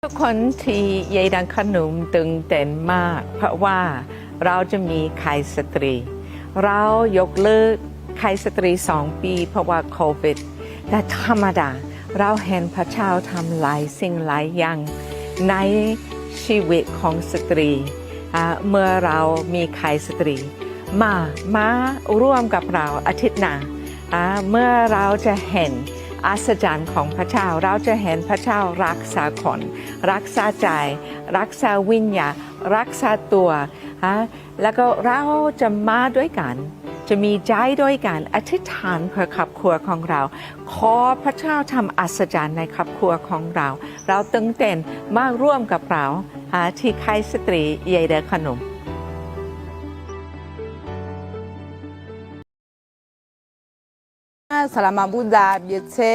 ทุกคนที่ยายดังขนมตึงเต้นมากเพราะว่าเราจะมีไข่สตรีเรายกเลิกไข่สตรี2 ปีเพราะว่าโควิดแต่ธรรมดาเราเห็นพระเจ้าทำหลายสิ่งหลายอย่างในชีวิตของสตรีเมื่อเรามีไข่สตรีมาร่วมกับเราอาทิตย์หน้าเมื่อเราจะเห็นอัศจรรย์ของพระเจ้าเราจะเห็นพระเจ้ารักษาคนรักษาใจรักษาวิญญาณรักษาตัวแล้วก็เราจะมาด้วยกันจะมีใจด้วยกันอธิษฐานเพื่อครอบครัวของเราขอพระเจ้าทำอัศจรรย์ในครอบครัวของเราเราตึงเต้นมาร่วมกับเราที่ไข่สตรียายเดขนมSalama Buddha biete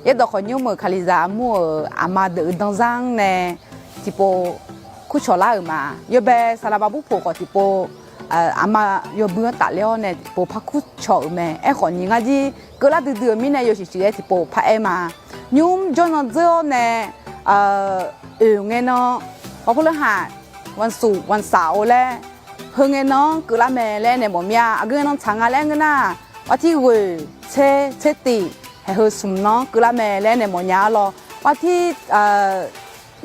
ye do konyo mo khaliza mo amade danzang ne tipo kuchola ma yo be salama bu po ko tipo ama yo bu ta leo ne tipo phaku cho me e ko ni nga ji ko la de mi ne yo shi shi tipo pha e ma nyum jono zo ne nge noพอพฤหัสวันศุกร์วันเสาร์และเฮงเนาะก็ละแม่และเนี่ยบ่มีอ่ะก็น้องช้างอะไรเงี้ยนะว่าที่เวเชติให้เฮสุมเนาะก็ละแม่และเนี่ยบ่มีอ่ะรอว่าที่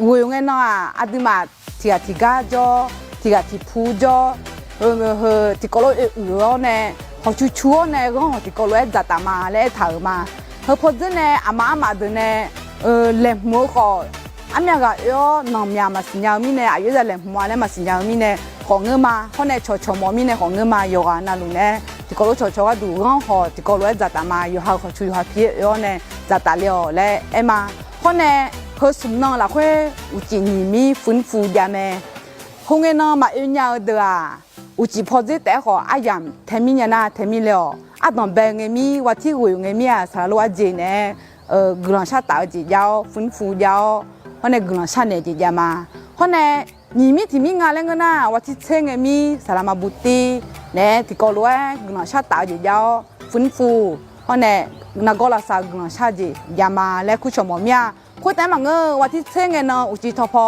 เวงเงี้ยเนาะอ่ะดิมาที่กาจอที่พูจอที่ก็เลยเนี่ยเขาชัวเนี่ยก็ที่ก็เลยจัดตามาและถ่ายมาเฮพอดีเนี่ยอามาเดินเนี่ยเล่มมือก็อามีก็น้องมีมาสิญญามีเนี่ยอายุจะเล่มหัวเนี่ยมาสิญญามีเนี่ยของเงินมาเขาเนี่ยชมมีเนี่ยของเงินมาอยู่กันนั่นลูกเนี่ยที่ก็รู้ก็ดูร้องหอที่ก็รู้จัดตามาอยู่เขาช่วยเขาพี่เนี่ยจัดตาเลี้ยวและมาเขาเนี่ยเขาสมน้องละเขาอุจินีมีฟื้นฟูยาม่คงเงินมาเอ็นยาเดืออุจิพอดีแต่เขาอายังเทมิยานาเทมิเลี้ยวตอนแบ่งเงินมีว่าที่หุ่ยเงินมีสารวัตรเจเนี่ยกลางชาติตาจียาวฟื้นฟูยาวเพราะในกลุ่มชาติเนี่ยจะมาเพราะในนี่มีที่มีงานเล่นกันนะว่าที่เช่นมีสารมาบุตรีเนี่ยที่ก็รู้ว่ากลุ่มชาติตาจะยาวฟื้นฟูเพราะในนักกอล์ฟสาวกลุ่มชาติจะมาและคู่ชมมีคู่แต่มาเงอว่าที่เช่นเนาะอุจิทพอ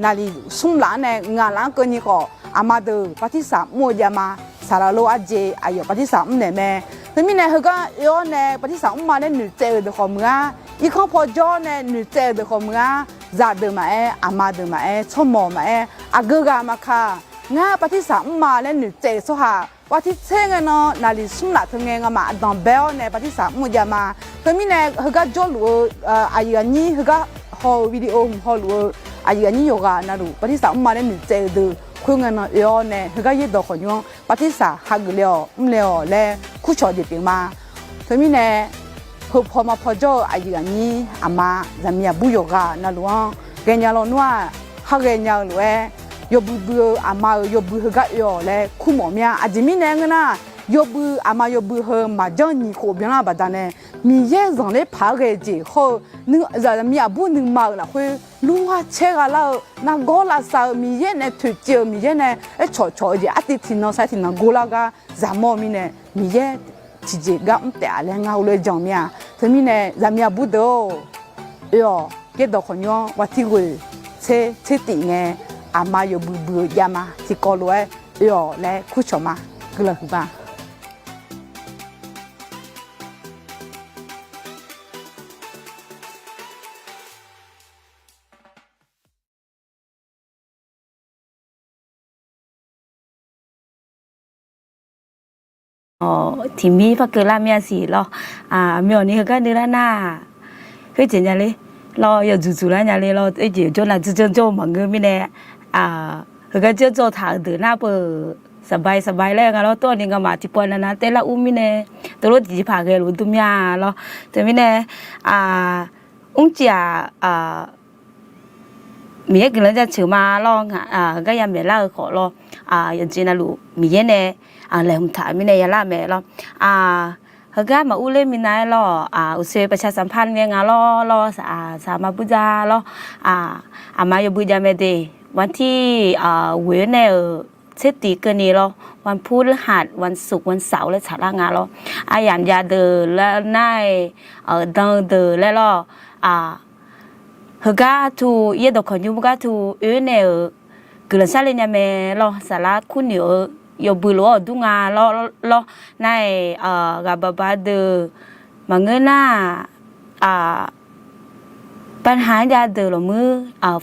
นาลีสุ่มหลานเนี่ยงานหลังก็นี่ก็อามาดูปฏิสัมมัวจะมาสารโลอาเจอายุปฏิสัมเนี่ยแม่แต่มีเนี่ยเขาก็ย้อนเนี่ยปฏิสัมมาเนี่ยหนุ่มเจอเด็กของเมืองอีกข้อพอย้อนเนี่ยหนุ่มเจอเด็กของเมืองจัดเดิมมาอามาเดิมมาชมมอมาอาเกกามาค่ะงาปฏิสัมมาเนี่ยหนุ่มเจอสุฮาว่าที่เช่นเนาะนาลีสุ่มหลักทั้งเงามาดอนเบลเนี่ยปฏิสัมมุจะมาแต่มีเนี่ยเขาก็ย้อนรู้อายุนี้เขาก็ฮอลวิดีโอฮอลรู้อายุนี้โยกานาดูปฏิสัมมาเนี่ยหนุ่มเจอดูคุยกันเนาะย้อนเนี่ยเขาก็ยึดดอกขยงปฏิสัมฮักเลี้ยวเลี้ยวและคู่ชอดีเป็นมาแต่มีเนี่ยพอมาพอจ่ออายุนี้อามาจะมีบุยกานั่นล้วนเกี่ยงเราหนัวฮักเกี่ยงเลยยบบุอามายบบุฮกะยอเลยคู่หมอมีอาจจะมีแรงนะยบบุอามายบบุเฮมาจังนี่โคเบียงบาดานมีเยอะจังเลยพาเกจิเขานึกจะมีอาบุนึกมาละคุยรู้ว่าเชื่อแล้วนักโกลาสามีเยอะเนี่ยถูกเจอมีเยอะเนี่ยชอจีอาทิตย์ที่น้องใส่ที่นักโกลากาจามอมีเนี่ยมีเยอะที่เจก็ไม่แต่อะไรเงาเลยจังมีแต่มีเนี่ยจะมีอาบุโดเกี่ยวกับคนยองว่าที่กูเชื่อติงอามาอยู่บุยามาที่กอลวยและคู่ชมาก็เลยบ้าที่มีพระเกิดลาเมียสีเราเมียนี่ก็เดือนหน้าคือเจนยาเลยเราอย่าจู่ๆแล้วยาเลยเราเดี๋ยวจนหลังจะโจมังเงินไม่แน่ก็จะโจทางเดือนหน้าเปิดสบายแล้วกันเราตัวนี้ก็มาที่ปอนนะแต่ละอุ้มไม่แน่ตัวรถจีพาเกลุตุมยาเราแต่ไม่แน่อุ้งเจียมีเกินจะเชื่อมาลองก็ยังไม่เล่าขอเราอย่างเช่นลูกมีเนี่ยแล้วผมถามมีเนี่ยละแม่เราเขาก็มาอุ้เล่มีนายเราอุเสประชาสัมพันธ์เนี่ยเราสามาบุญาเรามาอยู่บุญาไม่ได้วันที่เว้นเนี่ยเสตีกันนี่เราวันพุธหัสวันศุกร์วันเสาร์และฉลางานเราอย่างยาเดินและนายดังเดินและเรา เฮกาทูเยดอกขยุมกาทูเนกลซาเลญาเมลอสาระคุณยบุลอดุงาลในกาบบาเดมังเงนาปัญหายาเดลมือ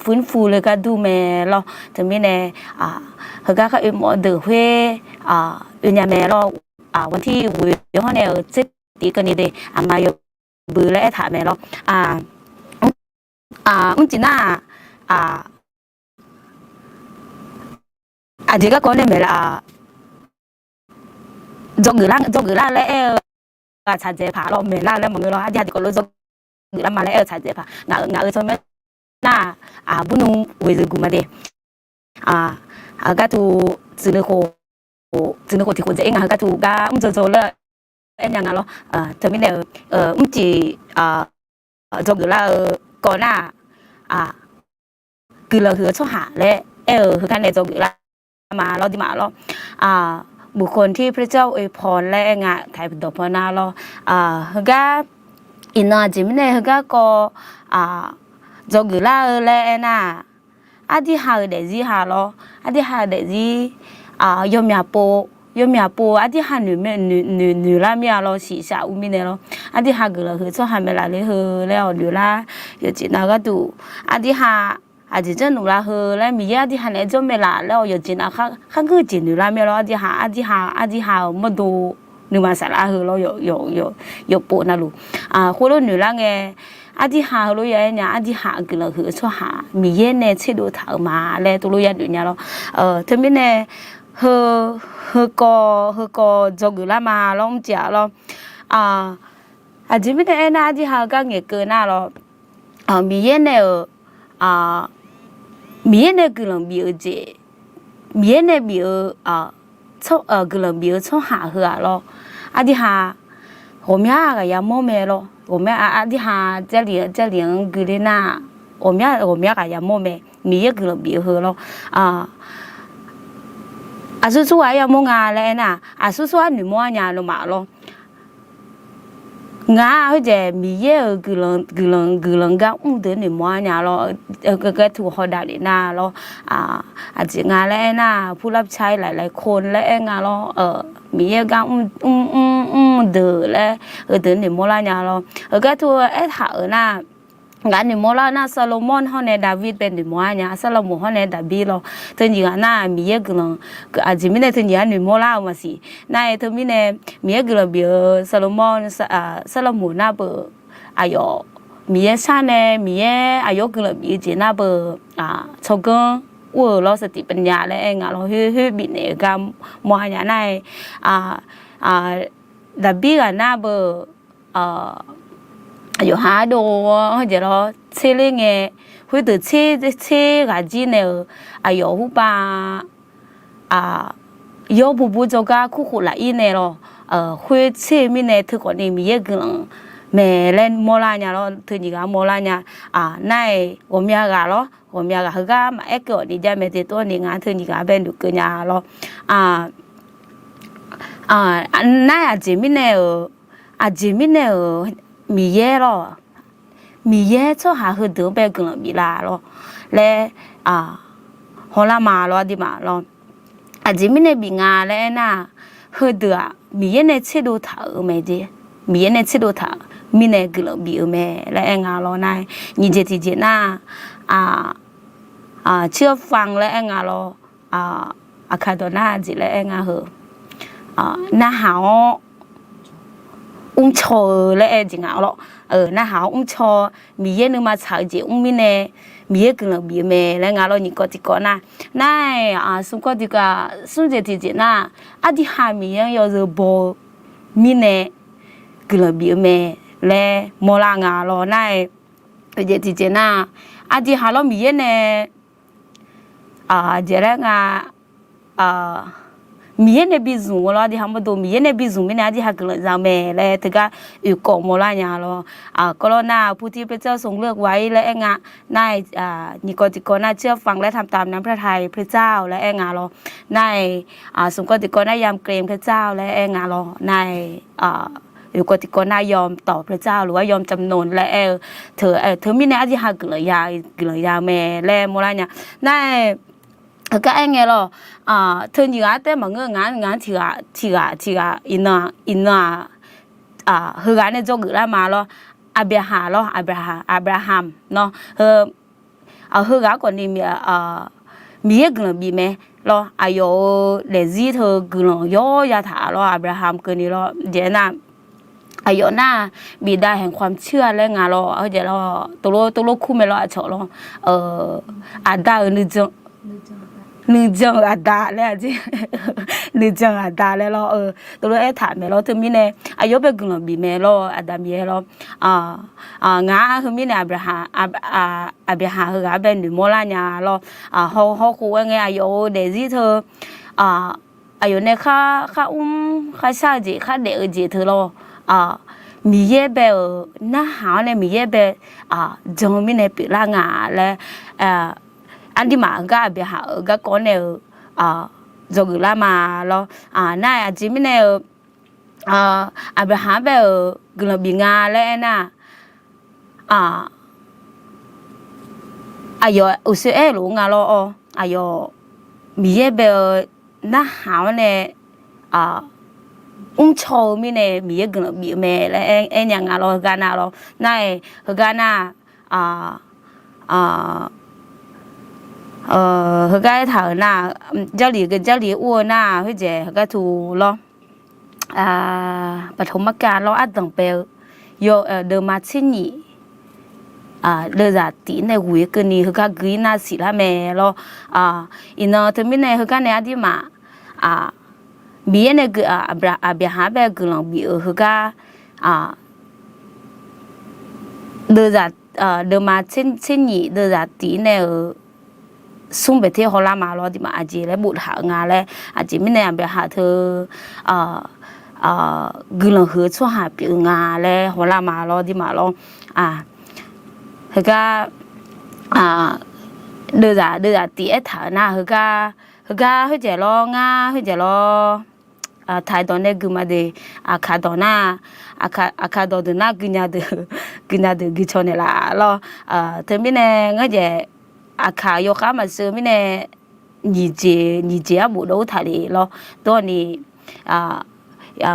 ฟื้นฟูเลยก็ดูแม่เราจะมีในเฮก็เขาหมอเดอเฮยาแม่เราวันที่วันห้องเนี่ยเจ็ดตีกันนี่เดมาอยู่บือและถามแม่เราจีน่าเด็กก็คนเนี่ยแม่ละจงกือล่างและชาเจผาเราแม่ล่างแล้วมึงเราอาจจะก็รู้จงกือล่างมาแล้วชาเจผางาชมแม่น่าบุญเวรกุมาเดก็ถูจีนโคที่คนจะเองก็ถูก็โจเลยเอ็นยังไงล่ะเธอไม่เนี่ยจีจงกือล่างก่อนหน้าคือเราคือชอบหาและคือการในจงกือล่างมาเราดีมาเราบุคคลที่พระเจ้าอวยพรและงะไทยเป็นดอกพนาเราเฮก็อินนาจิมเนี่ยเฮก็จงกุลาและน่ะอดีหาเดจีหาเราอดีหาเดจียมยาโปอดีหาหนูละมีเราสีชาอุมิเนี่ยเราอดีหากุลาคือชอบหาเมลาเลยคือแล้วหนูละอยู่จีน่าก็ดูอดีหาอาจจะหนูละเฮแล้วมีอาที่หันเอจอมเมล่าแล้วอยู่จีน่าข้างคือจีนูละเมล่าอาที่หามาดูนูมาสาระเฮเราอยู่ปนนะลูคนเราหนูละไงอาที่หาเราอย่างเงี้ยอาที่หากันละคือชอบหามีเย็นเนี่ยเชื่อดูถามมาแล้วตัวเราอย่างเงี้ยเราทั้งนี้เนี่ยเฮก็จงกุลามาล้อมจ๋าเราอาจจะไม่ได้น่าที่หาก็เงี้ยเกินน่ะเรามีเย็นเนี่ยมีเนกลังบิวเจมีเนบิวชอบกลังบิวชอบหาหัวเราอดีหาผมอยากยามโมเมเราผมอยากอดีหาเจริญกุลีน่าผมอยากยามโมเมมีกลังบิวหัวเราสู้ยามโมงาเลยนะสู้หนูมัวญาโนมาเรางาเขาจะมีเยอะกลังก็เดินหนึ่งวันเนี่ยเราก็ถูกเขาด่าเลยนะเราอาจจะงานแล้วนะผู้รับใช้หลายคนแล้วงานเรามีเยอะก็เดินแล้วเดินหนึ่งวันเนี่ยเราก็ถูกถามนะงานหนึ่งวันนะซาโลมอนเขาเนี่ยดาวิดเป็นหนึ่งวันเนี่ยซาโลมอนเขาเนี่ยดาวิดเราถึงอย่างนั้นมีเยอะกลังอาจจะไม่ได้ถึงอย่างหนึ่งวันมาสินั่นถึงมีเนี่ยมีเยอะกลังเบียซาโลมอนซาโลมอนน่ะเบออายุมีเยอะชาเนี่ยมีเยอะอายุกลังเบียจีน่ะเบอชงกันว่าเราสติปัญญาแล้วงานเราบินเนี่ยก็มองอย่างนั้นดาวิดกันน่ะเบออยู่หาดูเดี๋ยวเราเชื่อเรื่องคุยถึงเชื่อกันจีเนี่ยอยู่หูป่ายอบุจก็คู่ละอีเนี่ยเราคุยเชื่อมีเนี่ยทุกคนนี่มีเยอะกันแม่เล่นโมลาเนี่ยเราถึงอย่างโมลาเนี่ยในผมอยากเราผมอยากเขาก็มาเอ็กซ์ดีใจไม่ติดตัวนี่งานถึงอย่างเป็นดูกันเนี่ยเรานั่นอาจจะมีเนี่ยมีเยอะหรอมีเยอะชอบหาคือเดิมไปกันมีลาหรอและหัวละมาหรอดีมาหรออาจจะไม่ได้บิงาแล้วนะคือเดือมีเยอะในเชื่อดูถาไม่ดีมีเยอะในเชื่อดูถามีในกันมีแม่และงาหรอนายยิ่งเจติเจน่าเชื่อฟังและงาหรอคาโดน่าจีและงาเหรอน่าหาชอและจริงๆเราน่าหาชอมีเยอะนึงมาฉายจีมีเนี่ยมีเยอะกันเลยมีแม่แล้วงานเรานี่ก็ติดก่อนนะนั่นสุก็ติดก็สุดที่จีน่ะอดีหามีอย่างยอดบ่มีเนี่ยกันเลยมีแม่และมอลางานเรานั่นเจติจีน่ะอดีหาเรามีเนี่ยเจริญงามีเนบิซุงเราที่ทำมาดูมีเนบิซุงไม่น่าที่หักเลยจำแม่เลยถึงก็อยู่กองโมลาเนี่ยเราก็เราหน้าผู้ที่พระเจ้าทรงเลือกไว้และงานนายนิโคติโกน่าเชื่อฟังและทำตามน้ำพระทัยพระเจ้าและงานเรานายสมกติโกน่ายำเกรงพระเจ้าและงานเรานาย อยู่ก็ที่ก็น่ายอมต่อพระเจ้าหรือว่ายอมจำนนและเธอมีในอธิหารกึ่งเลยยาแม่และโมราเนี่ยนั่นก็เองไงล่ะเธออยู่แต่มาเงงานที่อินาเฮือเนี่ยจงกึ่งละมาล่ะอับราฮัมเนาะเฮือก่อนนี้มีกึ่งบีแม่ล่ะอายุเลจีเธอกึ่งย่อยาถาล่ะอับราฮัมกึ่งนี้ล่ะเดี๋ยวน่ะอายุน่ะบิดาแห่งความเชื่อและงานล่ะเดี๋ยวล่ะตัวโลคู่ไม่ล่ะเฉล่ะอาดานึกจังอาดาแล้วจีนึกจังอาดาแล้วล่ะตัวเราถามแม่ล่ะเธอมีเนี่ยอายุเป็นกึ่งบีแม่ล่ะอาดามีล่ะงาคือมีเนี่ยอับราฮัมคือเป็นหนุ่มโมลาเนี่ยล่ะเขาคุยไงอายุเดซี่เธออายุเนี่ยข้าข้าชาจีข้าเด็กจีเธอล่ะมีเยอะแบบน่าหาเนี่ยมีเยอะแบบจงมีเนี่ยปีละงาและอันที่มาก็แบบหาก็ก่อนเนี่ยจงละมาแล้วน่าจะมีเนี่ยอับราฮัมแบบกลุ่มบิงาและน่ะอายุอุษเอลูงาล่ะอายุมีเยอะแบบน่าหาเนี่ยชอบมีเนี่ยมีกลุ่มบีแม่และยังงาล่ะกันน่ะล่ะนั่นกันน่ะเขาก็ถามน่ะเจ้าหลีกับเจ้าหลีอ้วนน่ะเขาเจ๊เขาก็ถูกล่ะปฐมกาลเราอัดตั้งเปลโยเดิมมาชิ้นนี้เรื่องจากตีในหัวกันนี่เขาก็กรีน่าสิละแม่เราอินเนอร์ที่มีเนี่ยเขาก็เนี่ยที่มามีเนี่ยคืออับราฮัมแบบกลุ่มบีเขาก็เรื่องจากเดิมมาชิ้นนี้เรื่องจากตีเนี่ยสุ่มไปที่ฮอลลามาแล้วที่มาอาจีและบุตรหางานและอาจีไม่แน่ไปหาเธอกลุ่มหัวช่วงหาปีงานและฮอลลามาแล้วที่มาแล้วเขาก็เดือดตีเอถานะเขาเขาจะรองาเขาจะรอถ่ายตอนนี้กูมาเดขาตอนน่ะขาตอนน่ะกินยาเดือกิจเนี่ยละแล้วเธอไม่แน่ก็จะขาโยคะมาซื้อไม่แน่นิเจบุโดถ่ายเลยแล้วตัวนี้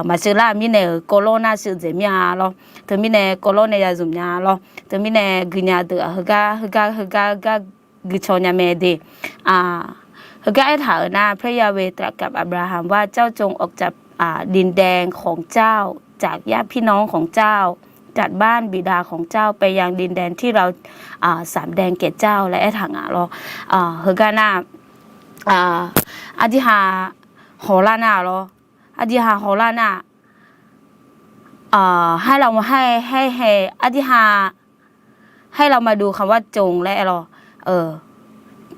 มาซื้อละมีเนี่ยโคโรนาซื้อเจมีอะไรแล้วเธอมีเนี่ยโคโรนาจะจุ่มยาแล้วเธอมีเนี่ยกินยาเดือเขาก็กิจเนี่ยไม่ดีเขาก็ถามนะพระยาเวตรัสกับอับราฮัมว่าเจ้าจงออกจากดินแดนของเจ้าจากญาติพี่น้องของเจ้าจัดบ้านบิดาของเจ้าไปยังดินแดนที่เราสามแดงแก่เจ้าและทางเราเฮกานาอธิหาโหรานาเราอธิหาโหรานาให้เราให้อธิหาให้เรามาดูคำว่าจงและเรา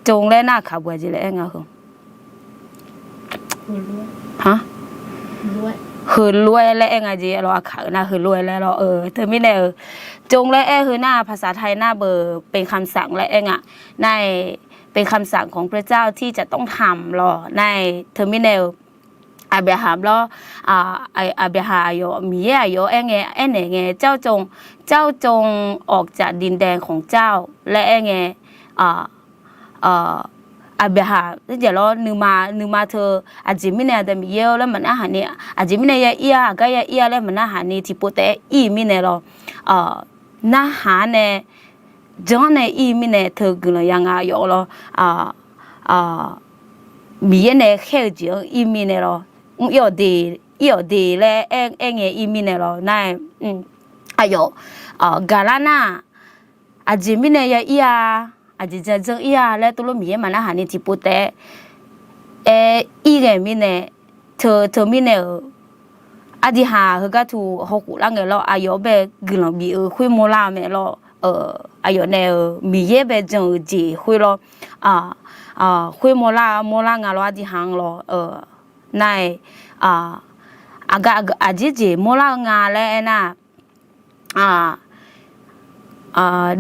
จงและหน้าขาบัวจีและเงาคือฮะคือรวยและไงจีเราอาขาหน้าคือรวยแล้วเราเธอไม่แน่จงและคือหน้าภาษาไทยหน้าเบอร์เป็นคำสั่งและอ่ะในเป็นคำสั่งของพระเจ้าที่จะต้องทำหรอในเธอไม่แน่อับราฮัมแล้วอับราฮัมโยมีโยไงไงเจ้าจงออกจากดินแดนของเจ้าและไงอับราฮัมเดี๋ยวเรานึกมาเธออาจจะไม่เนี่ยแต่มีเยอะแล้วมันอาหารเนี่ยอาจจะไม่เนี่ยก็แล้วมันอาหารเนี่ยที่พูดแต่ไม่เนี่ยเราน่าหาเนี่ยจอนเนี่ยไม่เนี่ยเธอกินยังไงอยู่เรามีเนี่ยแค่เจียวไม่เนี่ยเรา要的嘞ไม่เนี่ยเรานั่นอายุกาลาน่าอาจจะไม่เนี่ยอาจจะจังแล้วตัวเรามีมันอาหารนี่ที่พูดแต่ไม่เนี่ยเธอไม่เนี่ยอาจจะหาเขาก็ถูกเขาคุยแล้วไงเราอายุแบบกลุ่มบีคุยโมลาเมเราอายุเนี่ยมีแบบจังจีคุยเราคุยโมลางาเราอาจจะหางเราในอาจจะโมลางาแล้วนะ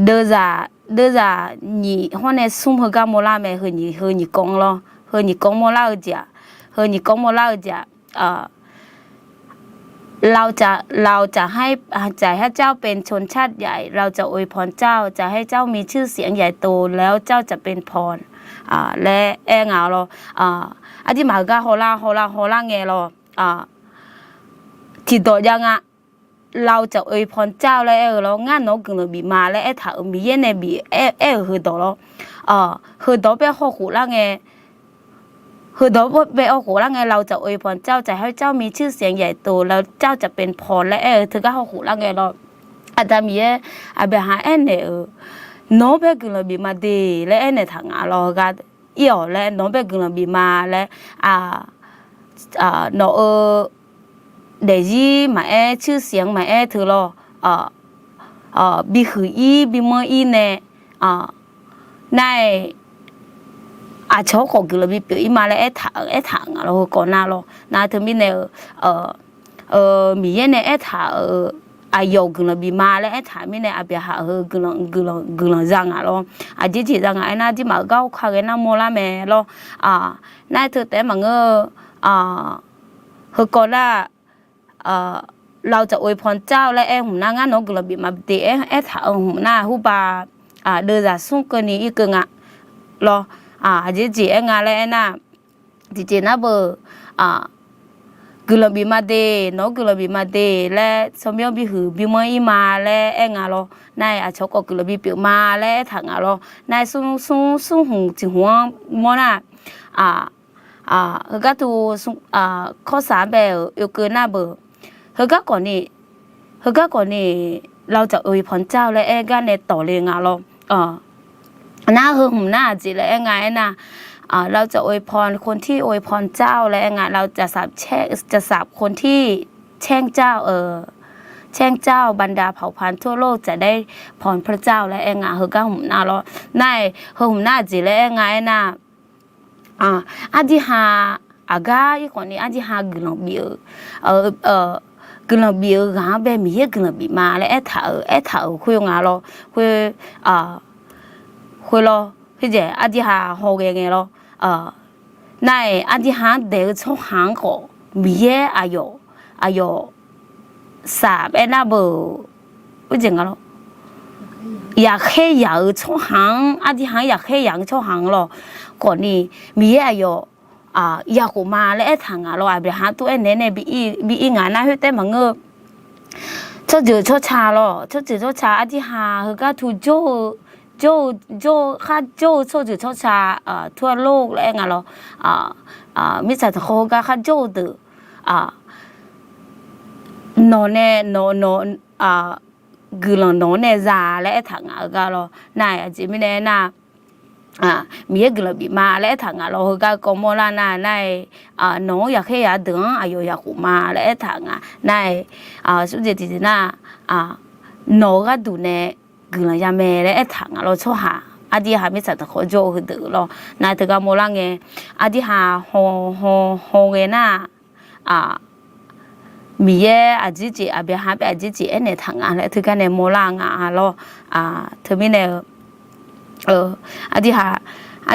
เดือดนี่หัวเนี่ยซุ่มเขาก็โมลาแม่เฮนี่กง咯เฮนี่กงโมลาจ้ะเฮนี่กงโมลาจ้ะ เราจะให้เจ้าเป็นชนชาติใหญ่เราจะอวยพรเจ้าจะให้เจ้ามีชื่อเสียงใหญ่โตแล้วเจ้าจะเป็นพรและงาเราอธิมาก็โฮล่าไงเราที่ต่อยังเราจะอวยพรเจ้าและเรางานนกกึ่งบีมาและถ้ามีเย็นในบีคือต่อเราคือต่อไปข้อหูล่าไงคือต่อไปเอาหูล่าไงเราจะอวยพรเจ้าจะให้เจ้ามีชื่อเสียงใหญ่โตแล้วเจ้าจะเป็นพรและถือก็ข้อหูล่าไงเราอาจจะมีอาเบหาเนี่ยน้องไปกึ่งบีมาดีและเนี่ยทางเราก็อีอ๋อและน้องไปกึ่งบีมาและน้องเดี๋ยวมาชื่อเสียงมาถือเราบีหือบีมเนี่ยในชอบของกึ่งบีเปียมาแล้วถางเราก่อนหน้าเราน่าถึงมีเนี่ยมีเนี่ยถางยกกึ่งบีมาแล้วถางมีเนี่ยอาเบียหากึ่งจังเราจีจังน่าที่มาเก้าข้างน่าโมลาแม่เราน่าถือแต่มาเงก่อนหน้าเราจะอวยพรเจ้าและหุ่นหน้างานนกกระบี่มาตีถาหุ่นหน้าหูบาเดือดสุ่งกันนี้อีกงะรอจีงานและน่ะจีน่าเบอร์กระบี่มาเดนกกระบี่มาเดและสมัยบิหือบิมอีมาและงานรอนายชกกระบี่เปียวมาและถางานรอนายสุ่งหุ่นจิหัวมอน่ะก็ดูข้อสามแบบอยู่เกินหน้าเบอร์ก็ก่อนนี้เราจะอวยพรเจ้าและกันในต่อเรียงเราหน้าหุ่มหน้าจีและไงนะเราจะอวยพรคนที่อวยพรเจ้าและไงเราจะสาบคนที่แช่งเจ้าแช่งเจ้าบรรดาเผ่าพันธุ์ทั่วโลกจะได้พรพระเจ้าและไงก็หุ่มหน้าเราในหุ่มหน้าจีและไงนะอาจิฮาอากาอีกคนนี้อาจิฮากลองบีกลองบีงาแบบมีกลองบีมาแล้วถาคุยงาเราคุยเราพี่เจอาจิฮาโฮเกงเราในอาจิฮาเดี๋ยวช่องหางก็มีอายุสามน่าเบอพี่เจงเราอยากให้อยากช่องหางอาจิฮาอยากให้อยากช่องหางเราก่อนนี้มีอายุอยากมาแล้วทางเราอาจจะหาตัวเนี่ยบีงานน่าให้แต่มังเงชอบชอบชาหรอชอบชาอาทิหาคือก็ถูกโจข้าโจชอบชาทั่วโลกแล้วไงเรามิสัตโคก็ข้าโจดืนอนเนี่ยกึ่งนอนเนี่ยซาแล้วทางก็เรานายอาจจะไม่แน่น่ะมีกลบีมาและทางเราก็กมลานาในน้องอยากให้ยาดึงอายุอยากมาและทางในสุดท้ายที่น่ะน้องก็ดูเนี่ยกลยาเมและทางเราชอบหาอดีหาไม่สัตว์ขอโจคือเดือเราในถึงก็มลาเงอดีหาโฮเงน่ะมีอาจิจิอาเบียหาไปอาจิจิเนี่ยทางและถึงก็เนี่ยมลางเราถึงมีเนี่ยอดีหาอา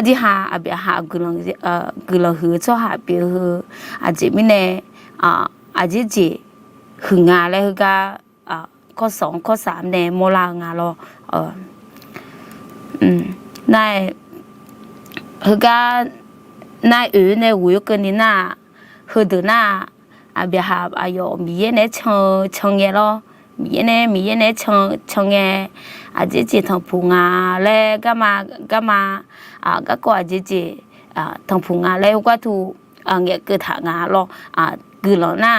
เบียหากลองหือชอบหาเบียหืออาจิมิเนอาจิจิหืองาแล้วก็ข้อ2ข้อ3เนี่ยโมลางาเราในหือก็ในในวิวกันนี่น่ะหือเดินน่ะอาเบียหาอายุมีเนี่ยชงเยเรามีเนี่ยชงเยอาจิจิทางพูงาแล้วก็มาก็อาจิจิทางพูงาแล้วก็ถูกเงี้ยคือทางาเราคือเราหน้า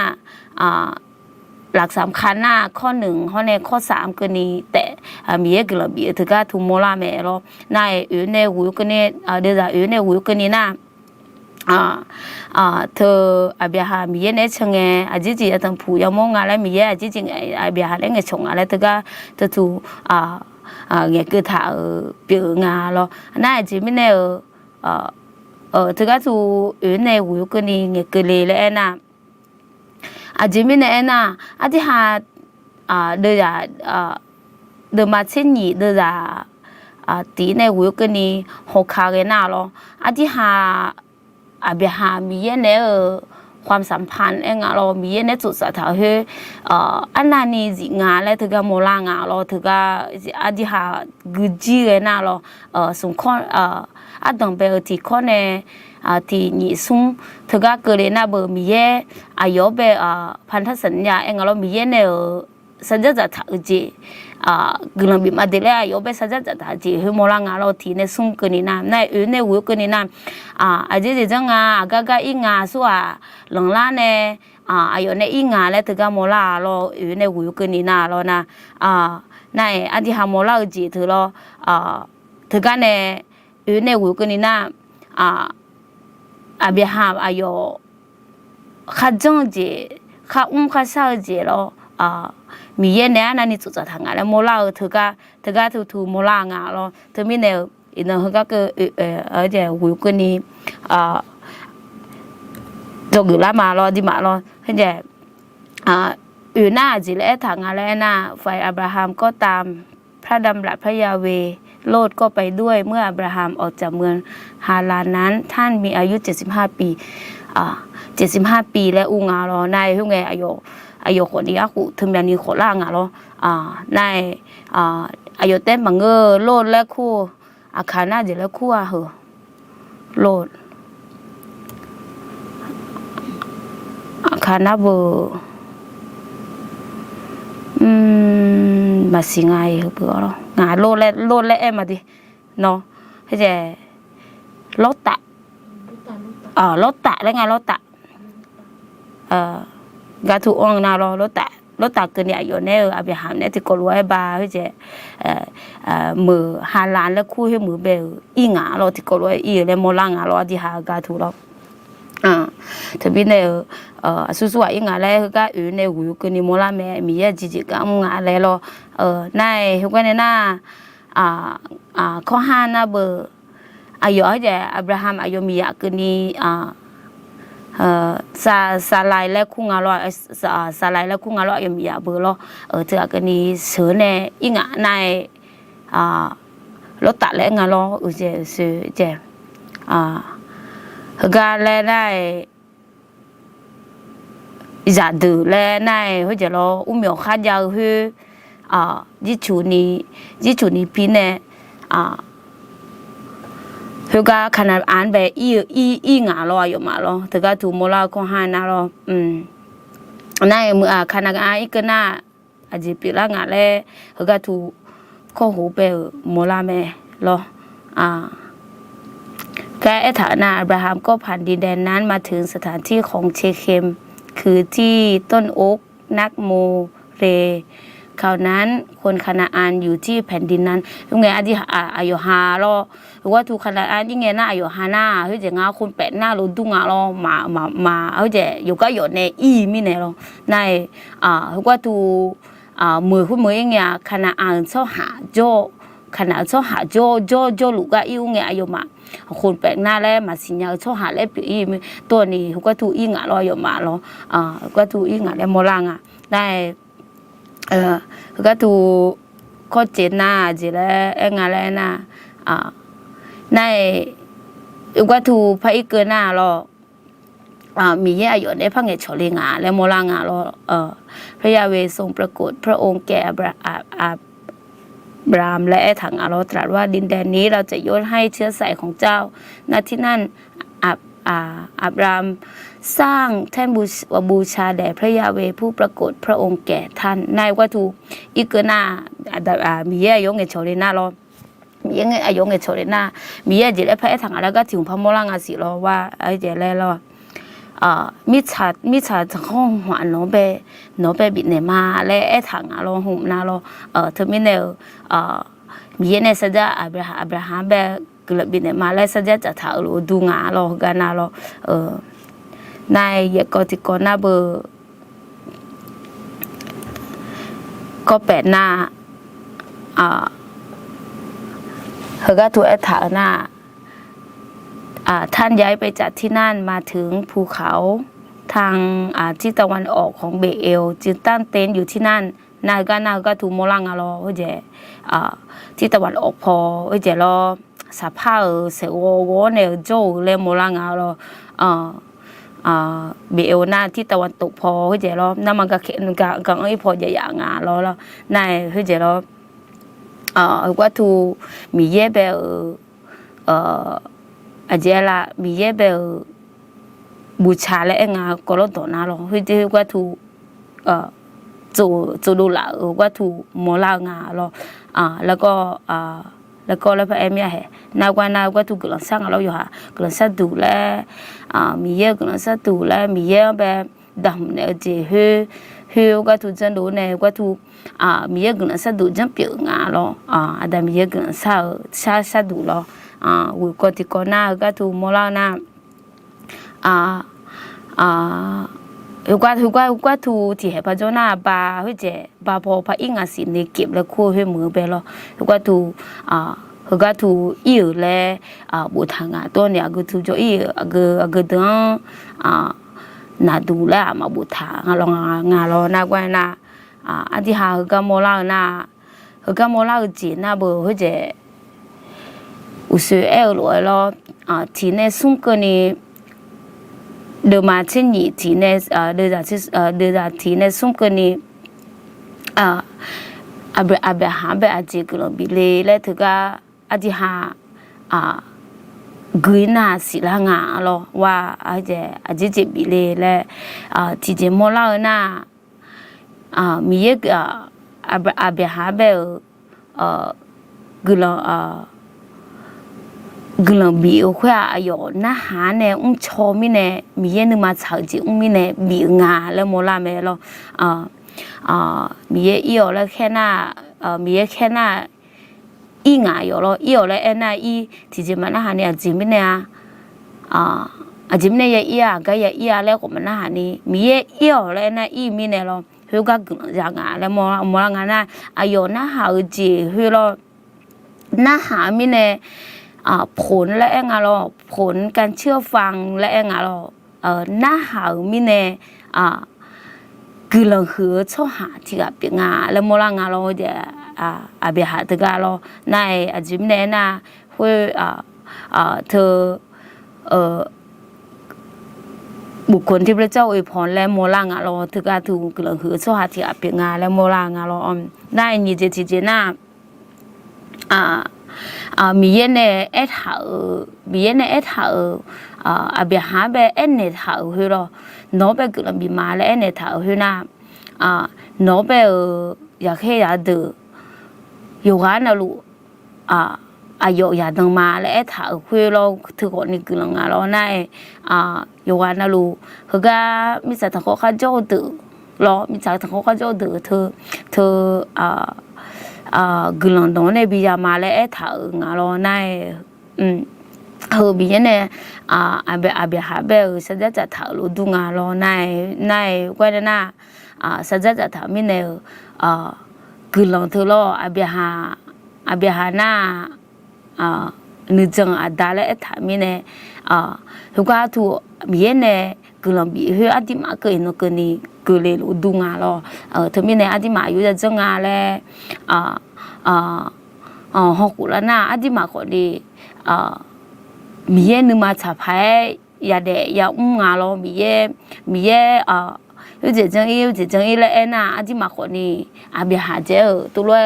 หลักสำคัญหน้าข้อ1ข้อในข้อ3ก็นี้แต่มีคือเราบีถือก็ถูกโมลาแม่เราในในวิวกันนี่เดี๋ยวในวิวกันนี่น่ะเธออาเบียหามีเนี่ยชงเงอาจิจิทางพูยามงาแล้วมีอาจิจิอาเบียหาแล้วเงี้ยชงอะไรถือก็ถูกเงี้ยคือถ้าเปลืองาเราน่าจะไม่เนี่ยถือก็ถูกในวิวกันนี่เงี้ยคือเลยแล้วน่ะอาจิมิเนี่ยน่ะอาทิหาเดี๋ยวมาเช่นนี้เดี๋ยวตีในวิวกันนี่หกขากันน่ะเราอาทิหาอาเบียหามีเนี่ย ความสัมพันธ์เรามีในจุดสถานที่อันนั้นนี่สิงานและถึงกับโมลางาเราถึงกับอดีหากุจิเลยนะเราสงข้ออันดับเป็นที่ข้อในที่นี่สุ่มถึงกับเกิดนะเบอร์มีอายุเป็นพันธสัญญาเรามีในสัญญาจะถ่ายจีกลุ่มบิมาเดลัยอายุเป็นสัญญาจะถ่ายจีคือโมลางาเราที่ในสุ่มกันนี่นะในในวิวกันนี่นะอาจจะจังก็อีงาสัวหลังล้านเนี่ยอายุในอีงาและถึงกับโมลาเราในวิวกันนี่นะเรานะในอดีหาโมลาจีถือเราถึงกับในวิวกันนี่นะอาเบียหาอายุข้าจังจีข้าข้าสาวจีเรามีเนี่ยนั่นนี่จุดจะทางอะไรโมลาถือก็ถูโมลางาเราถือมีเนี่ยอินเนอร์ก็คือจะวิวกันนี่จงอยู่ละมาเราดีมาเราเห็นจะอยู่หน้าจีและทางอะไรนะฝ่ายอับราฮัมก็ตามพระดำรัสพระยาเวโลดก็ไปด้วยเมื่ออับราฮัมออกจากเมืองฮาลาลนั้นท่านมีอายุ75 ปี75 ปีและอุงาเราในทุกไงอายุคนนี้กูถึงแบบนี้ขอล่างเราในอายุเต้นบังโลดและคู่อาคารน่าจะและคู่เหรอโลดอาคารน่าเบอมาสิงายเบื่อเรางานโลดและเอ็มมาดิเนาะให้เจรถตะรถตะแล้วไงรถตะกาถูองนาเรารถตะเกินเนี่ยอยู่ในอาเบียหามเนี่ยที่กลัวให้บาให้เจมือฮาลานแล้วคู่ให้มือเบลอีงาเราที่กลัวอีเลยโมลังเราที่หากาถูเราทบีเนี่ยสุๆอีงาเลยก็อยู่ในวิวกันนี่โมลาแม่มีจีก็งาเลยเราในทุกวันนี้นะข้อห้านะเบอร์อายุให้เจอับราฮัมอายุมีกันนี่สลายและคุ้งอร่อยสลายและคุ้งอร่อยยังมีเบอร์เราเจอกันนี่เสือเนี่ยอีงาในรถตัดและงาเราเจเจฮกาและได้จะดูและในเขาจะเราเหมียวข้าวยาวคือยี่ชูนี้พี่เนี่ยเฮกาขนาดอ่านแบบอีงาเราอยู่มาเราแต่ก็ถูกโมลาของฮานาเราในมือขนาดอ่านอีกน่าอาจจะปีละงาเลยเฮกาถูกข้อหูเปโมลาแม่เราแกฐานะอับราฮัมก็ผ่านดินแดนนั้นมาถึงสถานที่ของเชเคมคือที่ต้นโอ๊กนักโมเรคราวนั้นคนคานาอานอยู่ที่แผ่นดินนั้นยังไงอดีอายุฮาเราหรือว่าถูกคานาอานยังไงน่าอายุฮาน่าเฮ้ยจะงาคนแปดหน้าเราดุงาเรามาเฮ้ยจะอยู่ก็อยู่ในมีเนี่ยเราในหรือว่าถูกมือคุณมือยังไงคานาอานชอบหาโจขณะชอบหาโจลูกก็อิ่วไงอายุมาคนแปลกหน้าแล้วมาสิญญาชอบหาแล้วปีตัวนี้เขาก็ถูกอิ่งเราอยู่มาเราก็ถูกอิ่งแล้วโมลังได้ก็ถูกข้อเจ็ดหน้าจีแล้วงานแล้วนะในก็ถูกพระอีกเกินหน้าเรามีอายุในพระเงชลิงาและโมลังเราพระยาเวทรงปรากฏพระองค์แก่อับรามและถังเราตรัสว่าดินแดนนี้เราจะยกให้เชื้อสายของเจ้าณที่นั่นอับรามสร้างแท่นบูชาแด่พระยาเวผู้ปรากฏพระองค์แก่ท่านในวัตถุอีกเกนามีอายุเงชลินาเรามีอายุเงชลินามีจีและพระถังแล้วก็ถึงพระโมลังอาศิเราว่าไอ้เจแล้วเรามิชาจะห้องหัวน้องไปบิดเนมาและไอ้ถังเราหุ่มนาเราเทอร์มินเนลมีในสัญญาอับราฮัมแบบกลับบิดเนมาและสัญญาจะถ่ายเราดูงาเรากันนาเราในเยกติกรนาเบอร์ก็แปดหน้าเฮก็ถูกไอ้ถังหน้าท่านย้ายไปจากที่นั่นมาถึงภูเขาทางที่ตะวันออกของเบเอลจึงตั้งเต็นท์อยู่ที่นั่นนาก็ถูกโมลังเราเจที่ตะวันออกพอเจเราสภาพเสวโวเนี่ยโจเลยโมลังเรา เบลหน้าที่ตะวันตกพอเฮ้ยเจรอน้ำมันก็เข็นกังไอ้พอใหญ่ๆงาแล้วนายเฮ้ยเจรอว่าทูมีเย่เบลอาเจละมีเย่เบลบูชาและงาก็รอตัวน่าหรอเฮ้ยเจว่าทูจูดูละว่าทูโมลางาหรอแล้วก็แล้วพอเอ็มเนี่ยนากว่าถูกกลังสร้างเราอยู่ฮะกลังสัตดูแลมีเยอะกลังสัตดูแลมีเยอะแบบดำเนี่ยเจเฮว่าถูกจันดูเนี่ยว่าถูกมีเยอะกลังสัตดูจังเปียงาเนาะแต่มีเยอะกลังสัตดูเนาะวิวก็ที่ก่อนหน้าก็ถูกโมลาหน้าว่าถูกที่เหตุปัจจุบันบาเฮ้ยเจบาพอพะอิงอาศินเก็บแล้วคู่เฮ้ยมือไปแล้วว่าถูกก็ถูกอีเลยบุทางตัวเนี่ยก็ถูกจะอีก็ดังนาดูแลมาบุทางเรางานเราหน้ากว่าน่ะอันที่หาก็โมล่าน่ะก็โมล่าจีน่ะบ่เฮ้ยเจอุษเอลเลยแล้วที่เนี่ยสุ่มกันนี่เดี๋ยวมาเช่นนี้ที่เนี่ยเดี๋ยวที่เนี่ยสุ่มกันนี่อาเบหาเบอาจีกลบิเลแล้วถึงก็อธิหากุยนาสิลางาลอว่าอาเจบิเลและที่เจมอลาน่ะมีเยอะอาเบหาเบกุลบีโอควาอายอนะหาเนี่ยชอมิเนี่ยมีเยนึมาชาวจีมีเนี่ยบีงาแล้วมอลาเมลมีเยอีอแล้วแค่น่ามีเยแค่น่าอีงาอยู่แล้วอีอแล้วน่ะอีที่จะมันหาเนี่ยจิมิเนี่ยจิมิเนี่ยอีก็อีแล้วก็มันหานี่มีเยอีอแล้วน่ะอีมีเนี่ยแล้วเฮก็กุลางาแล้วมอลางาน่ะอายอนะหาจีเฮแล้วน่ะหามีเนี่ยผลและงาลอผลการเชื่อฟังและงาลอหน้าหามีเนกุลังหือชอบหาที่กับเป็นงาแล้วมอลางาลอเดียอาเบียหาตะกาลอนายอาจิมเนน่ะเพื่อเธอบุคคลที่พระเจ้าอวยพรและโมลางาลอตะกาถูกกุลังหือชอบหาที่กับเป็นงาและโมลางาลอนายนี่เจติเจน่ามีเยเนเอทาอาเบียหาเบเอเนทาเฮโรโนเบกุลบิมาเลเอเนทาเฮน่าโนเบอยากให้ยาดือยู่กันนะลูอายุยาดังมาและเอทาเฮโรถือคนนี้กุลังเราในอยู่กันนะลูเขาก็มีสัตว์เขาข้าเจ้าดือรอมีสัตว์เขาข้าเจ้าดือเธอกุลังตรงนี้บิยามาเลยถาองาลอนายเฮบิยเนี่ยอาเบหาเบสัจจะถาลุดุงาลอนายกว่าน่ะสัจจะถามิเนี่ยกุลังเธอลออาเบหาน่ะนึกจังดาเลยถามิเนี่ยทุกอย่างถูกมีเนี่ยกุลังบิเฮอดีมาเกินก็นี่กุเลลุดุงาลอเธอมีเนี่ยอดีมาอยู่จะจังงาเลยฮกุลน่ะอดีมาคนดีมีเยนึมาชาพายยาเดยางาลมีเยอยู่เจจังอีเลยน่ะอดีมาคนนี้อาเบียหาเจอตัวเลย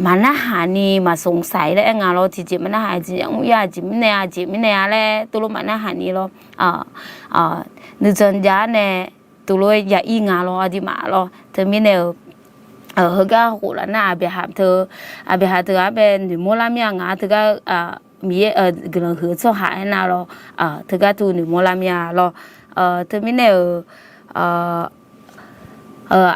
มันน่าหานี่มาสงสัยเลยงาลที่จิมันน่าหาจิยาจิมิเนี่ยเลยตัวเลยมันน่าหานี่ลนึกจังยาเนี่ยตัวเลยยาอีงาลอดีมาลเธอมีเนี่ยเฮก็หูละน่ะอาเบหาเธออาเป็นหนูโมลามีงาเธอก็มีกำลังหือชอบหาให้น่ะลเธอก็ถูหนูโมลามีลเธอมีเนี่ย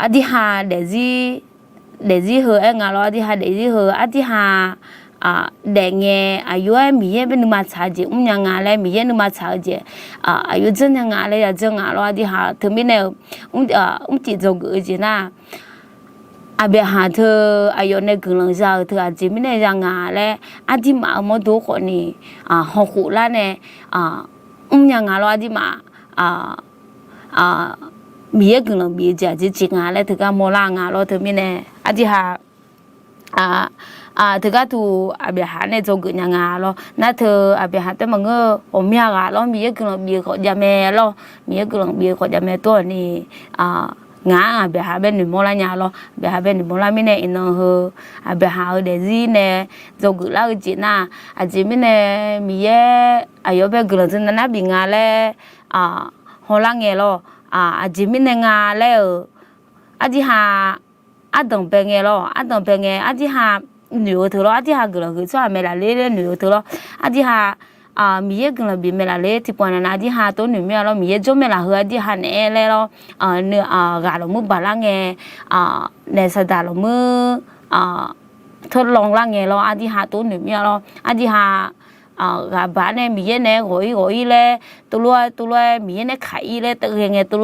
อดีหาเดซี่เฮงาลอดีหาเดซี่เฮอดีหาเด็กเนี่ยอายุมีเป็นนุ่มชาเจยังงาเลยมีนุ่มชาเจอายุจังยังงาเลยจังงาลอดีหาเธอมีเนี่ยจิตจงกุจิน่ะอาเบียหาเธออายุในกลุ่มเราเธออาจจะไม่ได้ยังงาและอาทิมาเอามาดูคนนี้หกขุละเนี่ยยังงาเราอาทิมามีกลุ่มมีจะจริงงาและเธอก็โมลางาเราเธอไม่เนี่ยอาทิหา这个都阿边哈那做个人啊咯，那头阿边哈在么个我们啊咯，米个人米个家咩咯，米个人米个家咩多呢ngã bè hà bên nuôi la nhà lo bè hà bên nuôi la mi này nó hơ bè hà để gì nè rồi gửi la cái chuyện na chỉ mi nè mi ye ayo bè gửi lên na bị ngã lẽ họ la nghe lo chỉ mi nè ngã lẽ chỉ hà đồng bè nghe lo đồng bè nghe chỉ hà nuôi thử lo chỉ hà gửi cho mẹ là lẽ nuôi thử lo chỉ hà mi ye gửi bị mẹ là lẽ thì quan là chỉ hà tôi nuôi mẹ lo mi ye cho mẹ là hứa chỉ hà nè lẽ lo nửa gà lo mua bà la nghe nè sao đã lo muaทดลองละไงlo chỉ hà tôi nuôi mẹ lo chỉ hà gà bà này mi ye nè gọi lẽ tôi lo mi ye nè khai lẽ tự nghe tôi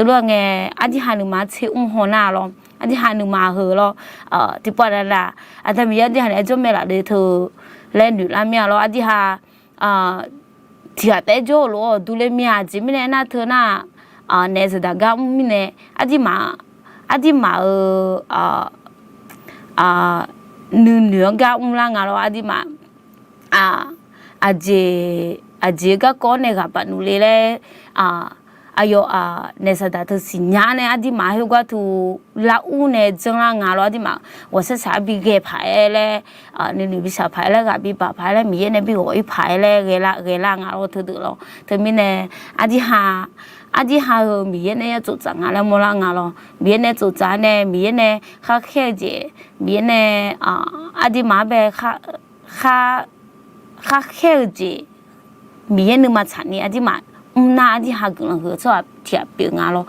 lo nghe chỉ hà nửa má chịu hồ na lo chỉ hà nửa má hờ lo thì quan là thằng mi ye chỉ hà nè cho mẹ là để thử lên nuôi la mẹ lo chỉ hà thì à tại chỗ lo tu lên mía chỉ mình na thưa na nè giờ đã gam mình nè chỉ mà nửa gam la ngà lo chỉ mà chỉ cái con này gặp bạn nuôi lên ayo nè giờ đã thưa xin nhà nè chỉ mà hiệu quả thu là u nè chẳng là ngà lo chỉ mà 我是啥比给牌嘞你比啥牌嘞，个比把牌嘞，米呢比我一牌嘞，给啦我偷得了，他们呢只哈米呢要做账啊，来莫啦咯，米呢做账呢，米呢他开着，米呢只马呗，他开着，米呢嘛产呢，只马。那只哈可能合作贴饼啊咯，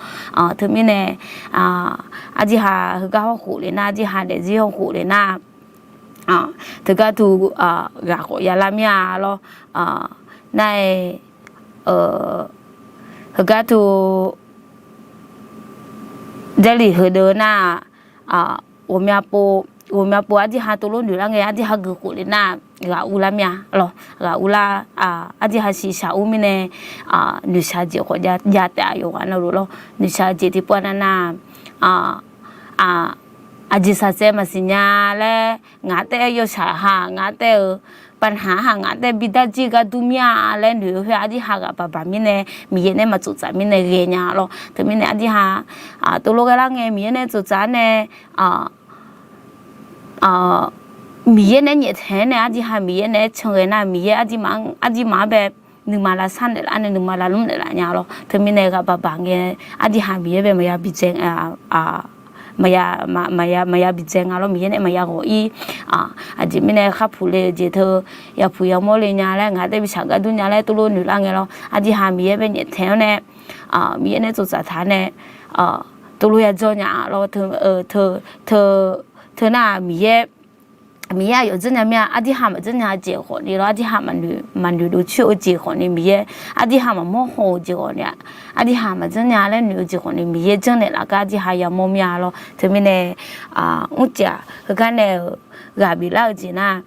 他们呢只哈和个苦的那只哈的只好苦的那这个都然后也拉面咯那和个都这里和的那我们不只哈多罗女人个只哈个苦的那。gà u la mía lo gà u la adi hasi sa u mine nu sa je ko ja ta yo ana lo nu sa je ti pona na aji sa se masinya le ngate yo sa ha ngate pan ha ngate bidaji ga dumia le nu he adi ha ga ba mine mi ne ma zu za mine ge nya lo to mine adi ha to lo ga la nge mi ne zu za ne米呢热天呢，只哈米呢，从个那米只马呗，你马拉山的啦，你马拉龙的啦，伢咯，他们那个爸爸个，只哈米呗，没有比正没有比正咯，米呢没有可以只米呢卡普嘞，只头要普要么嘞伢嘞，俺这边上个东伢嘞，都罗女郎个咯，只哈米呗热天呢，米呢做杂谈呢，都罗要做伢咯，他那米呀有真的米啊，只哈嘛真的结婚的了，只哈嘛女都去结婚的米耶，只哈嘛没好结婚的，只哈嘛真的嘞女结婚的米耶真的那个只哈要么米咯，他们呢我家那个呢个比老子呢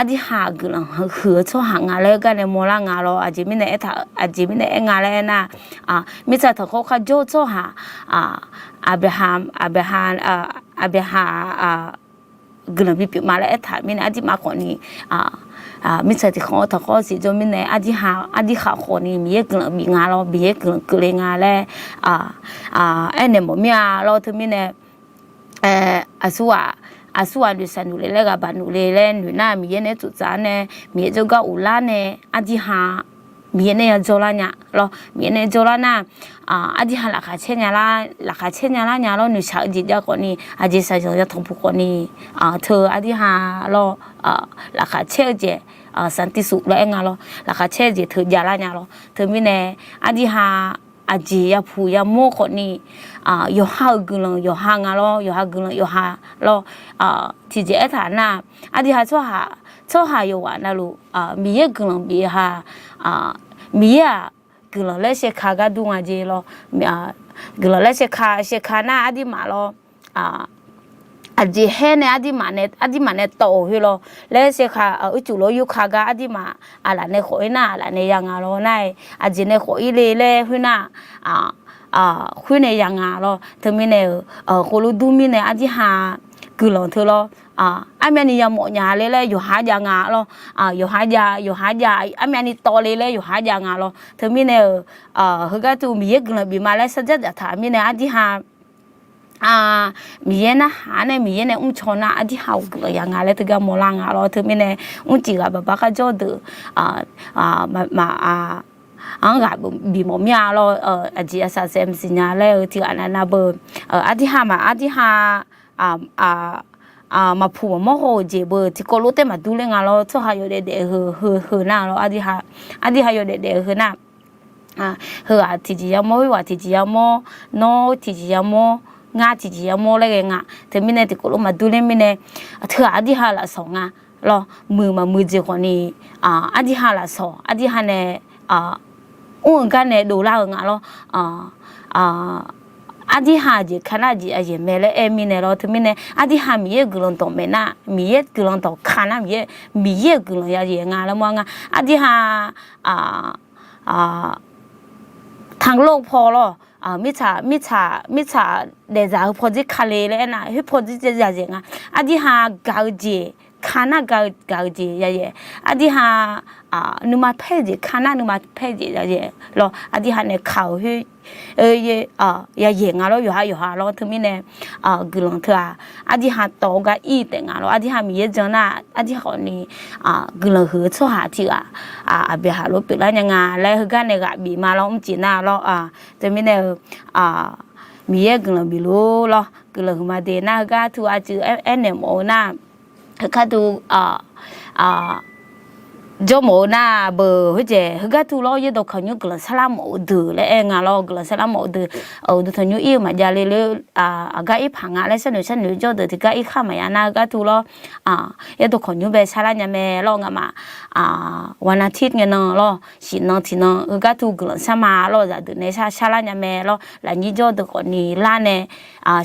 只哈个人合作行啊嘞个呢莫啦啊咯，只们呢只们呢啊嘞那米在头靠做做哈阿贝哈个人比马来他们阿只马可尼米在的好他好是做们呢阿只好可尼米个人比伢咯，比个人个人伢嘞哎呢么米咯他们呢阿苏啊女生女嘞个班女嘞女那米呢做啥呢米做个乌拉呢阿只好米呢要做啦伢咯米呢做啦那阿只好拉卡切伢啦伢咯女小姐家可尼阿只小姐同铺可尼th阿只好咯拉卡切姐三地数嘞伢咯拉卡切姐th家啦伢咯th米呢阿只好阿姐要铺要摸可尼有好个人有好伢咯有好个人有好咯姐姐她那阿只好做下有完了路米也个人比哈米呀个人那些卡个东啊姐咯个人那些卡那阿啲马咯阿姐嘿呢阿啲马呢多去咯那些卡主要有卡个阿啲马啦呢可以那啦呢样啊咯那阿姐呢可以咧去那去呢样啊咯他们呢葫芦肚面呢阿啲哈 cứ lòng thôi lo anh em đi một nhà lấy lấy dù hái già ngà lo dù hái già anh em đi to lấy lấy dù hái già ngà lo thì mình này hơi cái tu mình cứ là bị mà lấy sát rất thà mình này anh đi hà mình na hà này mình này cho na anh đi học cái già ngà lấy từ cái mỏ lăng lo thì mình này chỉ là bà cái chỗ từ mà anh gặp bị mồm nhà lo anh chị sao xem xin nhà lấy thì anh na bờ anh đi hà mà anh đi hà mà phụ mà hồ gì bờ thì có lúc thế mà tu lên ngà lo cho hai giờ để hừ na lo anh đi hai giờ để hừ na hừ thì chỉ mua và thì chỉ mua nó thì chỉ mua ngã thì chỉ mua lấy cái ngã thì mình này thì có lúc mà tu lên mình này thường anh đi hai là sáu ngã lo mười gì còn đi anh đi hai là sáu anh đi hai này uống cái này đồ la ngã lo anh đi hai gì khá là gì anh mẹ lấy em mình này lo thì mình này anh đi hai miếng cái lòng tàu mẹ na miếng cái lòng tàu khá là miếng cái lòng gì ngã là mua ngã anh đi hai thằng lông phò loมิชาเดจ่าพอดีคาเลเลยนะเฮ้พอดีจะยังไงอันที่หากาวจีขาน่ากาวจียังอันที่หานุมาเพจขาน่านุมาเพจยังรออันที่หาเนี่ยข่าวเฮ้ยังเราอยู่หาเราถึงมีเนี่ยกลุ่มเธออันที่หาโตกับอีแต่งเราอันที่หามีเยอะจังนะอันที่เขานี่กลุ่มหือชั่วหาที่เบียหาเราปิดแล้วยังไงแล้วกันเนี่ยก็บีมาเราจีน่าเราถึงมีเนี่ยมีเยอะกลุ่มบิลูเรากลุ่มมาเดน่าก็ทัวร์จือNMO น่ะก็ดูcho mổ na bờ hết giờ hết cái thu lo với đồ khẩu nhũ cái là mổ từ lại em ngà lo cái là mổ từ từ thằng nhũ yêu mà giờ lấy cái ít hàng ngà lấy sinh nữ cho từ thì cái ít khác mà na cái thu lo với đồ khẩu nhũ về salad nhà mẹ lo ngà màวันอาทิตย์เนาะlo xin nó thì nó cái thu cái là mà lo giờ từ này salad nhà mẹ lo là như cho từ còn ní la này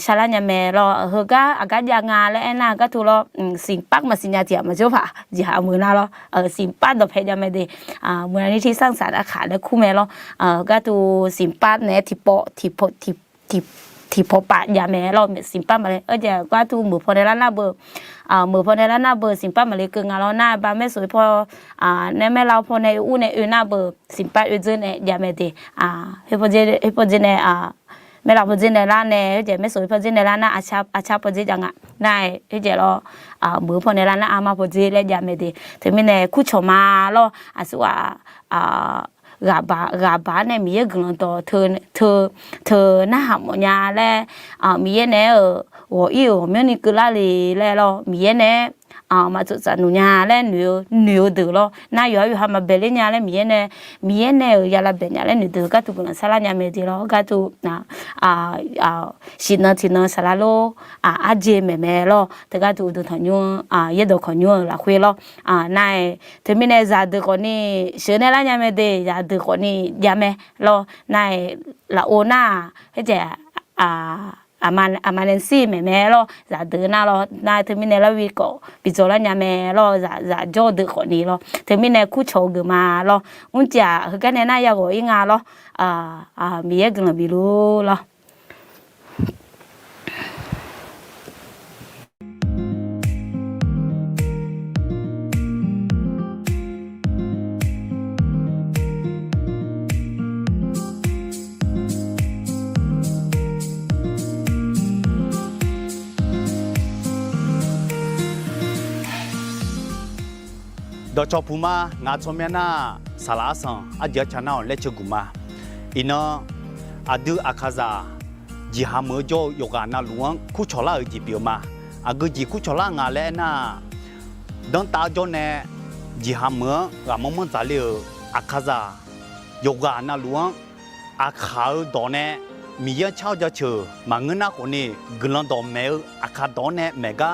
salad nhà mẹ lo hết cái nhà ngà lấy na cái thu lo xin bắt mà xin nhà tiệm mà chứ phải gì hả mưa na lo xinป้าดอกเพชรยังไม่ได้มูลนิธิสร้างสรรค์อาคารและคู่แม่เราก็ดูสิมป้าเนี่ยที่พอปะยาแม่เราสิมป้ามาเลยจะก็ดูมือพอในร้านหน้าเบอร์มือพอในร้านหน้าเบอร์สิมป้ามาเลยเกินงานเราหน้าบ้านแม่สวยพอในแม่เราพอในอู้ในหน้าเบอร์สิมป้าอยู่ที่เนี่ยยาแม่ดีเฮปโปเจเนี่ยแม่เราพอเจในร้านเนี่ยจะแม่สวยพอเจในร้านหน้าอาชาพอเจจังได้จะเรามือพอในร้านหน้าอามาพอเจและยาไม่ดีถึงมีเนี่ยคู่ชมาเราสัวกาบาเนี่ยมีเยอะกว่าตัวเธอหน้าหมอยาและมีเนี่ยว่าอีวมีนี่ก็ลาลีแล้วเรามีเนี่ยมาจุดจันนุญาและหนูดูเราน่าอยู่หามาเบลญาและมีเนี่ยยาลาเบญาและหนูดูก็ถูกกันสลายาไม่ดีเราก็ถูกสินที่นั่นสลายโลอาเจแม่เราแต่ก็ถูกดูทางยูยัดดอกขยูละคุยเรานายถึงมีเนี่ยจัดคนนี้เชื่อในร้านยาไม่ดีจัดคนนี้ยาไม่เรานายละโอน่าให้เจ้อามันเล่นซีแม่เราจะเดินเรานายถึงมีเนี่ยเราวิโก้ปิโซล่าเนี่ยแม่เราจะโจดคนนี้เราถึงมีเนี่ยคู่โชว์กันมาเราอุ้งจ่าคือกันเนี่ยน่าอยากอีงาเรามีเยอะกันเลยไม่รู้เราดอจอพูมางาชมเมน่าสาลาสังอาเดียชนะเลชกุมาอินอาดูอาคาซาจีฮามโจโยกานาลวงคุชลาจีเปียวมาอากุจีคุชลางาเลน่าดอนตาโจเนจีฮามกามมันจาเลอาคาซาโยกานาลวงอาคาดอนเนมีเยอะชาวจะเชื่อมาเงินนักคนนี้กลันดอมเมลอาคาดอนเนเมกา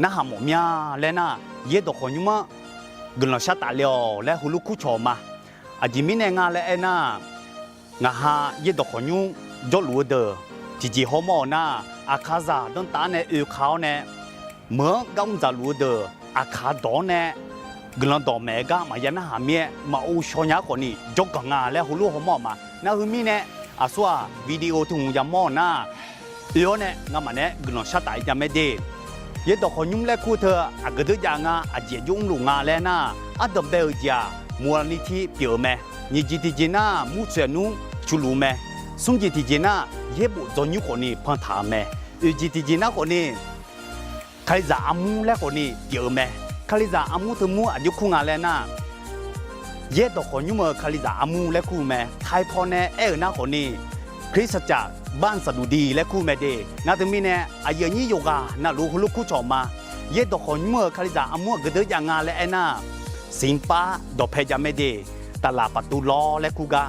น่าหามมียเลน่าเยดคนยุมกลังชัดตาเลียวและหุ่นลูกคู่ชมาอาจิมิเนงาและเอ็น่างาฮาเยดขยุยอดลูเดอจีฮอมอน่าอาคาซาดอนตาเนอุเขาเนเมื่อกำจัดลูเดออาคาดอนเนกลังดอมเมกามายันหาเมียมาอุชญาคนนี้จกงาและหุ่นลูกฮอมอมาน่าคือมีเนอาสวาวิดีโอทุ่งยามอน่าเอโอเนงามันเนกลังชัดตายจะไม่ดี เยดอกขยุ่มและคู่เธออากระดึกยางอาเจียยุ่งหลุงาแล้วนะอัดเบลจามัวนิธิเปียวแม่ยี่จิติเจน่ามูเสนุชุลูแม่สุ่งจิติเจน่าเย็บจนยุคนนี้พันธาแม่จิติเจน่าคนนี้ใครจะอามูและคนนี้เปียวแม่ใครจะอามูเธอมูอายุคุงาแล้วนะเยดอกขยุ่มใครจะอามูและคู่แม่ไทยพอแน่หน้าคนนี้คริสตจักรบ้านสดุดีและคู่แม่เดนาตมีเนี่ยอายุนี้โยกาน่ารู้ลูกคู่จอมาเยดอกขยุ่มใครจะอามูกระเดือยางาและน่าสิงป้าดอกเพจาไม่เดตลาดประตูล้อและคู่กะ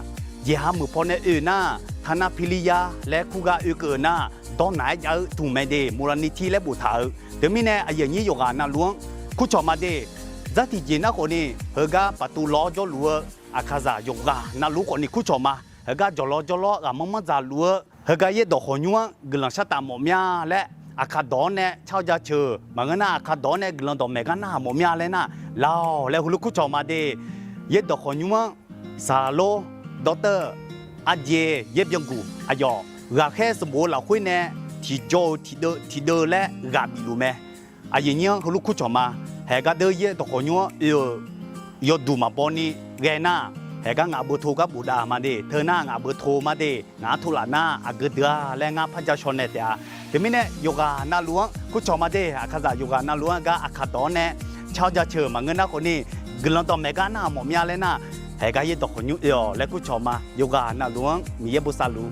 เยี่ยมมือพอในน่าธนาพิริยาและคู่กะเกินน่าตอนไหนจะถูกไม่เดมูลนิธิและบุตรเดี๋ยวมีเนี่ยอายุนี้โยกาน่าล้วงคู่จอมาเดจัติจีน่าคนนี้เฮกาประตูล้อจอลัวอาคาซาโยกาน่ารู้คนนี้คู่จอมาเฮกาจอล้อมันจะลัวเฮกาเยดอกขยุ่มกลังชะตาหมอมยาและอาคาดอนเนี่ยชาวจะเชื่อมันก็น่าอาคาดอนเนี่ยกลังดอกแมกันน่าหมอมยาเลยน่ะลาวแล้วลูกคู่จอมาเดเยดอกขยุ่มซาโลดอเตอร์อาเจเย็บยังกูอายอราแค่สมบูรณ์เราคุยเนี่ยที่โจที่เดอและราบิลูแม่อายุนี้ลูกคู่จอมาเฮกาเดย์ดอกขยุ่มยอดูมาปอนี่เรน่าเฮกางาเบอร์โทรกับบูดามาเดเธอหน้างาเบอร์โทรมาเดงาทุลานาอากเดือและงาพันจะชนเนี่ยแต่ไม่เนี่ยโยกาหน้าล้วงคู่จอมาเดอาคาซาโยกาหน้าล้วงก็อาคาดอนเนี่ยชาวจะเชื่อมาเงินนะคนนี้กลังต่อแมกันน่าหมอมยาเลยน่ะเฮกาเยดอกขยุ่มและคู่จอมาโยกาหน้าล้วงมีเยบุษาลู